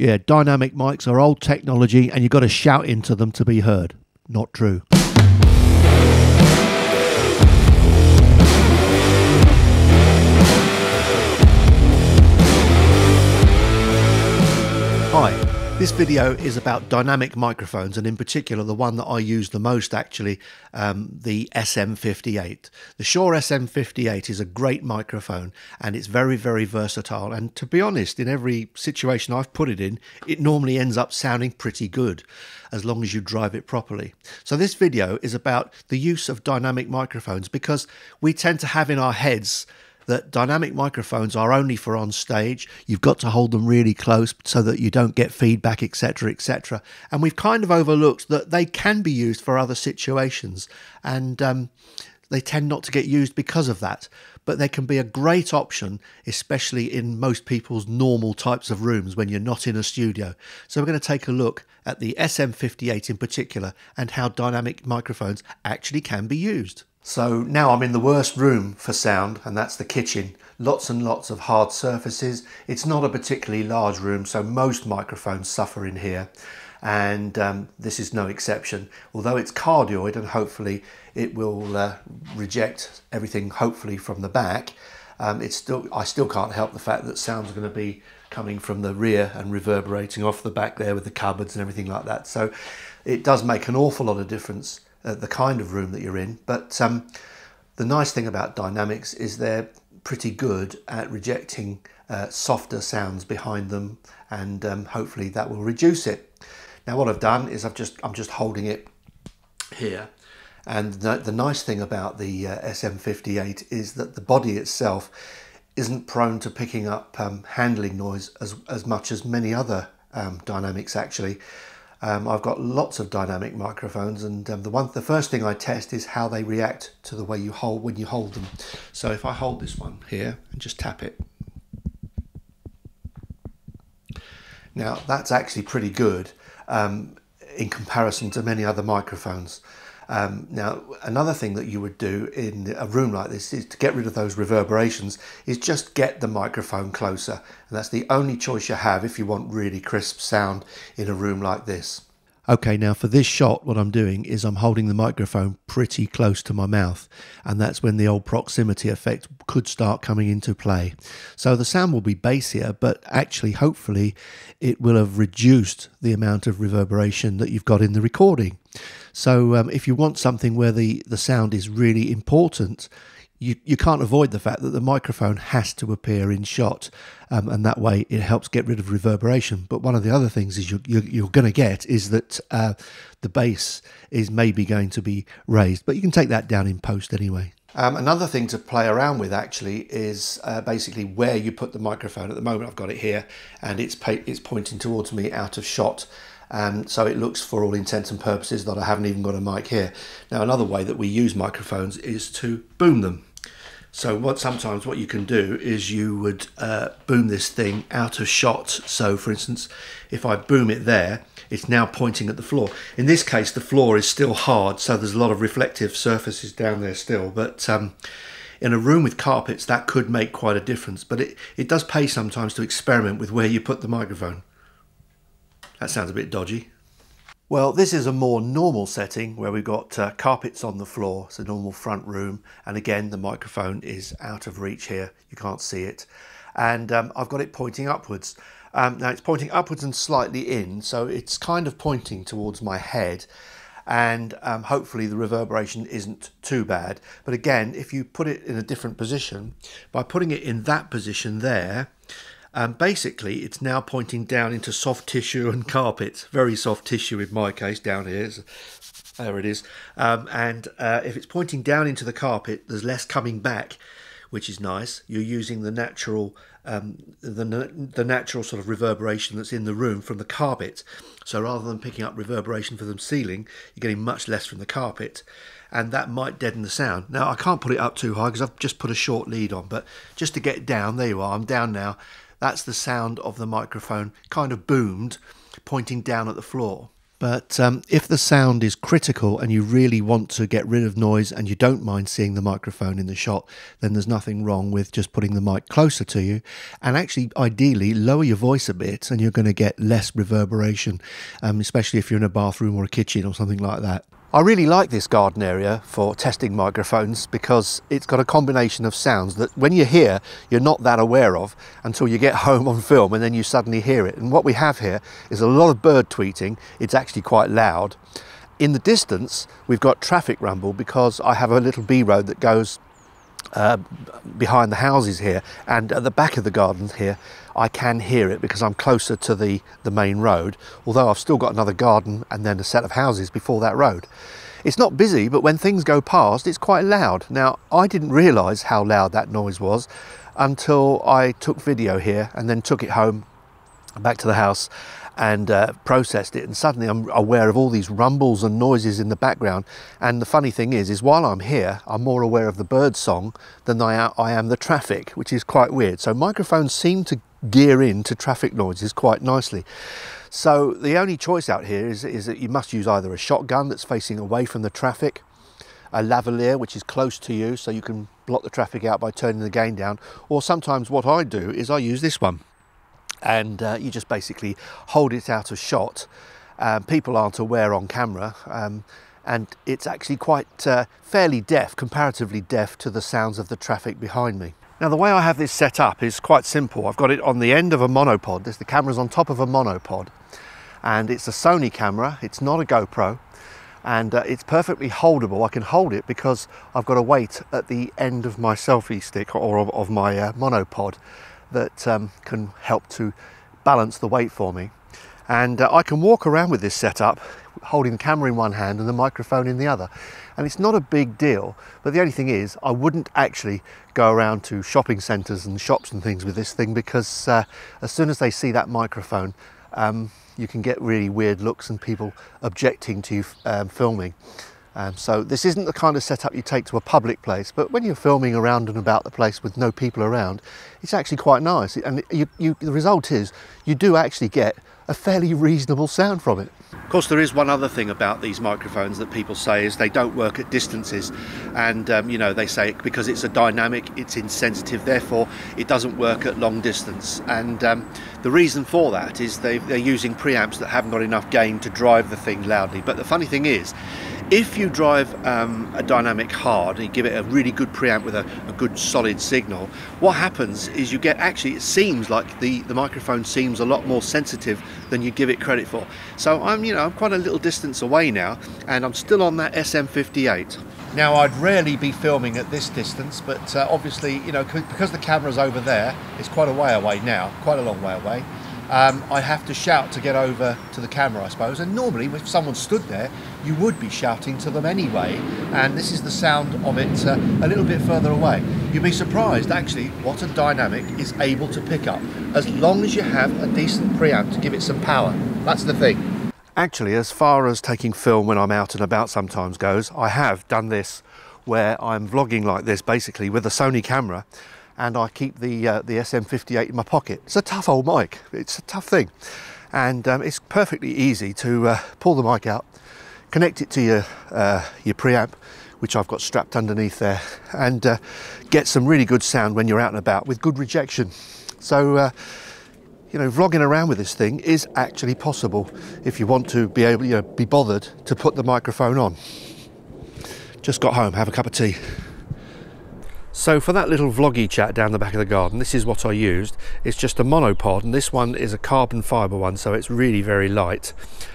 Yeah, dynamic mics are old technology and you've got to shout into them to be heard. Not true. Hi, this video is about dynamic microphones, and in particular the one that I use the most actually, the SM58. The Shure SM58 is a great microphone and it's very, very versatile, and to be honest, in every situation I've put it in, it normally ends up sounding pretty good as long as you drive it properly. So this video is about the use of dynamic microphones, because we tend to have in our heads that dynamic microphones are only for on stage. You've got to hold them really close so that you don't get feedback, etc., etc. And we've kind of overlooked that they can be used for other situations, and they tend not to get used because of that. But they can be a great option, especially in most people's normal types of rooms when you're not in a studio. So we're going to take a look at the SM58 in particular and how dynamic microphones actually can be used. So now I'm in the worst room for sound, and that's the kitchen. Lots and lots of hard surfaces. It's not a particularly large room, so most microphones suffer in here, and this is no exception. Although it's cardioid and hopefully it will reject everything hopefully from the back, I still can't help the fact that sounds are going to be coming from the rear and reverberating off the back there with the cupboards and everything like that. So it does make an awful lot of difference the kind of room that you're in. But the nice thing about dynamics is they're pretty good at rejecting softer sounds behind them, and hopefully that will reduce it. Now what I've done is I'm just holding it here, and the nice thing about the SM58 is that the body itself isn't prone to picking up handling noise as much as many other dynamics actually. I've got lots of dynamic microphones, and the first thing I test is how they react to the way you hold when you hold them. So if I hold this one here and just tap it, now that's actually pretty good in comparison to many other microphones. Now another thing that you would do in a room like this is to get rid of those reverberations is just get the microphone closer, and that's the only choice you have if you want really crisp sound in a room like this. Okay, now for this shot what I'm doing is I'm holding the microphone pretty close to my mouth, and that's when the old proximity effect could start coming into play. So the sound will be bassier, but actually hopefully it will have reduced the amount of reverberation that you've got in the recording. So if you want something where the sound is really important, you can't avoid the fact that the microphone has to appear in shot, and that way it helps get rid of reverberation. But one of the other things is you're going to get is that the bass is maybe going to be raised, but you can take that down in post anyway. Another thing to play around with actually is basically where you put the microphone. At the moment I've got it here and it's pointing towards me out of shot. So it looks for all intents and purposes that I haven't even got a mic here. Now another way that we use microphones is to boom them. So sometimes what you can do is you would boom this thing out of shot. So for instance, if I boom it there, it's now pointing at the floor. In this case, the floor is still hard, so there's a lot of reflective surfaces down there still. But in a room with carpets, that could make quite a difference. But it does pay sometimes to experiment with where you put the microphone. That sounds a bit dodgy. Well, this is a more normal setting where we've got carpets on the floor. It's a normal front room, and again the microphone is out of reach here, you can't see it, and I've got it pointing upwards. Now it's pointing upwards and slightly in, so it's kind of pointing towards my head, and hopefully the reverberation isn't too bad. But again, if you put it in a different position, by putting it in that position there, basically it's now pointing down into soft tissue and carpet, very soft tissue in my case down here. There it is. If it's pointing down into the carpet, there's less coming back, which is nice. You're using the natural the natural sort of reverberation that's in the room from the carpet. So rather than picking up reverberation from the ceiling, you're getting much less from the carpet, and that might deaden the sound. Now I can't put it up too high because I've just put a short lead on, but just to get down, there you are, I'm down now. That's the sound of the microphone kind of boomed, pointing down at the floor. But if the sound is critical and you really want to get rid of noise and you don't mind seeing the microphone in the shot, then there's nothing wrong with just putting the mic closer to you, and actually ideally lower your voice a bit, and you're going to get less reverberation, especially if you're in a bathroom or a kitchen or something like that. I really like this garden area for testing microphones because it's got a combination of sounds that when you're here, you're not that aware of until you get home on film, and then you suddenly hear it. And what we have here is a lot of bird tweeting. It's actually quite loud. In the distance, we've got traffic rumble because I have a little B road that goes behind the houses here, and at the back of the gardens here I can hear it because I'm closer to the main road, although I've still got another garden and then a set of houses before that road. It's not busy, but when things go past it's quite loud. Now, I didn't realise how loud that noise was until I took video here and then took it home back to the house and processed it, and suddenly I'm aware of all these rumbles and noises in the background. And the funny thing is while I'm here, I'm more aware of the bird song than I am the traffic, which is quite weird. So microphones seem to gear into traffic noises quite nicely. So the only choice out here is that you must use either a shotgun that's facing away from the traffic, a lavalier which is close to you so you can block the traffic out by turning the gain down, or sometimes what I do is I use this one. And you just basically hold it out of shot. People aren't aware on camera, and it's actually quite fairly deaf, comparatively deaf to the sounds of the traffic behind me. Now, the way I have this set up is quite simple. I've got it on the end of a monopod. The camera's on top of a monopod, and it's a Sony camera. It's not a GoPro, and it's perfectly holdable. I can hold it because I've got a weight at the end of my selfie stick or of my monopod that can help to balance the weight for me. And I can walk around with this setup, holding the camera in one hand and the microphone in the other. And it's not a big deal, but the only thing is I wouldn't actually go around to shopping centres and shops and things with this thing, because as soon as they see that microphone, you can get really weird looks and people objecting to you filming. So this isn't the kind of setup you take to a public place, but when you're filming around and about the place with no people around, it's actually quite nice. And the result is you do actually get a fairly reasonable sound from it. Of course, there is one other thing about these microphones that people say is they don't work at distances, and you know, they say because it's a dynamic, it's insensitive, therefore it doesn't work at long distance. And the reason for that is they're using preamps that haven't got enough gain to drive the thing loudly. But the funny thing is, if you drive a dynamic hard and you give it a really good preamp with a good solid signal, what happens is you get, actually it seems like the microphone seems a lot more sensitive than you give it credit for. So I'm quite a little distance away now, and I'm still on that SM58. Now, I'd rarely be filming at this distance, but obviously, because the camera's over there, it's quite a way away now, quite a long way away. I have to shout to get over to the camera, I suppose. And normally, if someone stood there, you would be shouting to them anyway. And this is the sound of it a little bit further away. You'd be surprised, actually, what a dynamic is able to pick up, as long as you have a decent preamp to give it some power. That's the thing. Actually, as far as taking film when I'm out and about sometimes goes, I have done this where I'm vlogging like this, basically with a Sony camera, and I keep the SM58 in my pocket. It's a tough old mic. It's a tough thing. And it's perfectly easy to pull the mic out, connect it to your preamp, which I've got strapped underneath there, and get some really good sound when you're out and about with good rejection. So, vlogging around with this thing is actually possible if you want to be able, be bothered to put the microphone on. Just got home, have a cup of tea. So for that little vloggy chat down the back of the garden, this is what I used. It's just a monopod, and this one is a carbon fibre one, so it's really very light.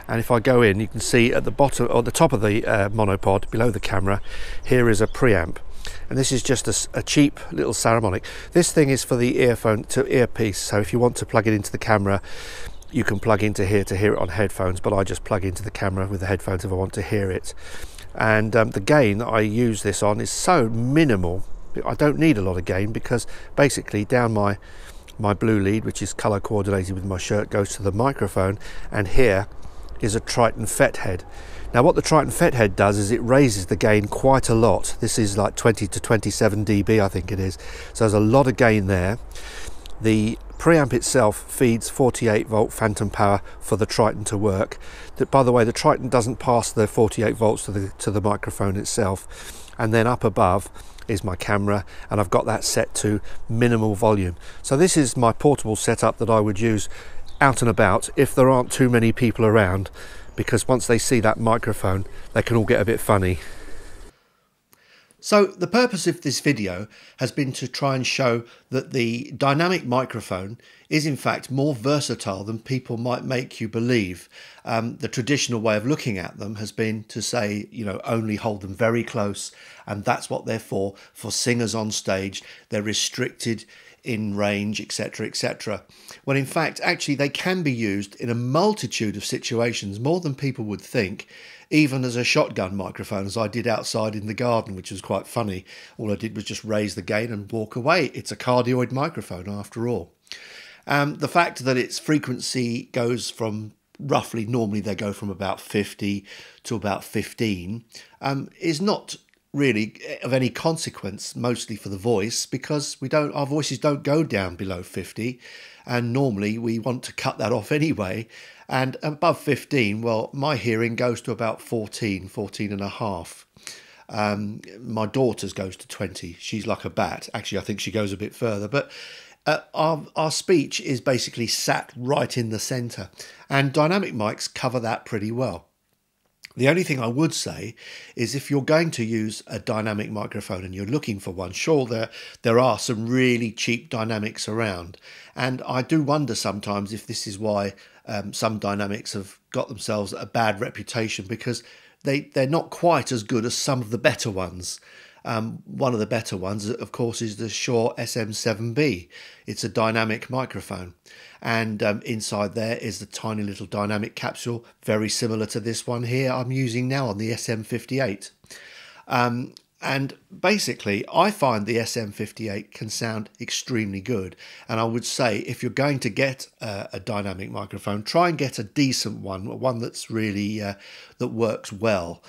And if I go in, you can see at the bottom, or the top of the monopod, below the camera, here is a preamp. And this is just a cheap little Saramonic. This thing is for the earphone to earpiece, so if you want to plug it into the camera, you can plug into here to hear it on headphones, but I just plug into the camera with the headphones if I want to hear it. And the gain that I use this on is so minimal. I don't need a lot of gain, because basically down my blue lead, which is colour coordinated with my shirt, goes to the microphone, and here is a Triton FET head. Now what the Triton FET head does is it raises the gain quite a lot. This is like 20 to 27 dB, I think it is. So there's a lot of gain there. The preamp itself feeds 48 volt phantom power for the Triton to work. By the way, the Triton doesn't pass the 48 volts to the microphone itself. And then up above is my camera, and I've got that set to minimal volume. So this is my portable setup that I would use out and about if there aren't too many people around, because once they see that microphone they can all get a bit funny. So the purpose of this video has been to try and show that the dynamic microphone is in fact more versatile than people might make you believe. The traditional way of looking at them has been to say, you know, only hold them very close, and that's what they're for singers on stage. They're restricted in range, etc., etc. When in fact, actually, they can be used in a multitude of situations, more than people would think, even as a shotgun microphone, as I did outside in the garden, which was quite funny. All I did was just raise the gain and walk away. It's a cardioid microphone after all. The fact that its frequency goes from roughly, normally they go from about 50 to about 15, is not really of any consequence, mostly for the voice, because our voices don't go down below 50, and normally we want to cut that off anyway. And above 15, well, my hearing goes to about 14 and a half. My daughter's goes to 20. She's like a bat. Actually, I think she goes a bit further, but our speech is basically sat right in the center, and dynamic mics cover that pretty well. The only thing I would say is if you're going to use a dynamic microphone and you're looking for one, sure, there are some really cheap dynamics around. And I do wonder sometimes if this is why some dynamics have got themselves a bad reputation, because they're not quite as good as some of the better ones. One of the better ones, of course, is the Shure SM58. It's a dynamic microphone. And inside there is the tiny little dynamic capsule, very similar to this one here I'm using now on the SM58. And basically, I find the SM58 can sound extremely good. And I would say if you're going to get a dynamic microphone, try and get a decent one that's really, that works well.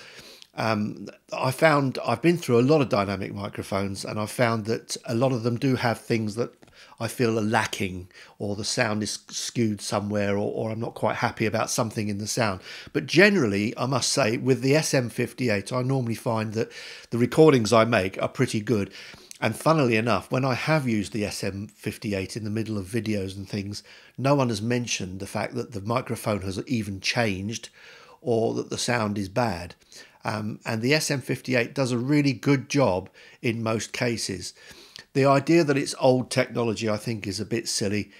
I've been through a lot of dynamic microphones, and I've found that a lot of them do have things that I feel are lacking, or the sound is skewed somewhere, or I'm not quite happy about something in the sound. But generally, I must say, with the SM58, I normally find that the recordings I make are pretty good. And funnily enough, when I have used the SM58 in the middle of videos and things, no one has mentioned the fact that the microphone has even changed, or that the sound is bad. And the SM58 does a really good job in most cases. The idea that it's old technology, I think, is a bit silly.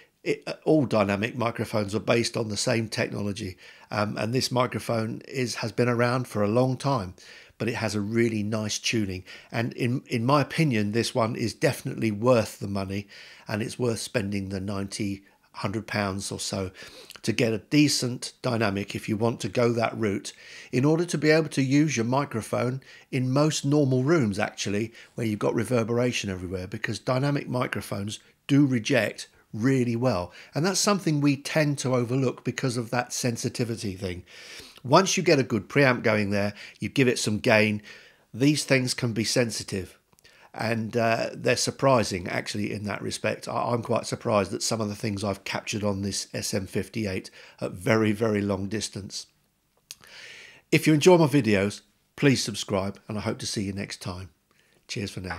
All dynamic microphones are based on the same technology, and this microphone has been around for a long time, but it has a really nice tuning. And in my opinion, this one is definitely worth the money, and it's worth spending the £100 or so to get a decent dynamic if you want to go that route, in order to be able to use your microphone in most normal rooms, actually, where you've got reverberation everywhere, because dynamic microphones do reject really well. And that's something we tend to overlook because of that sensitivity thing. Once you get a good preamp going there, you give it some gain, these things can be sensitive. And they're surprising, actually, in that respect. I'm quite surprised that some of the things I've captured on this SM58 at very, very long distance. If you enjoy my videos, please subscribe, and I hope to see you next time. Cheers for now.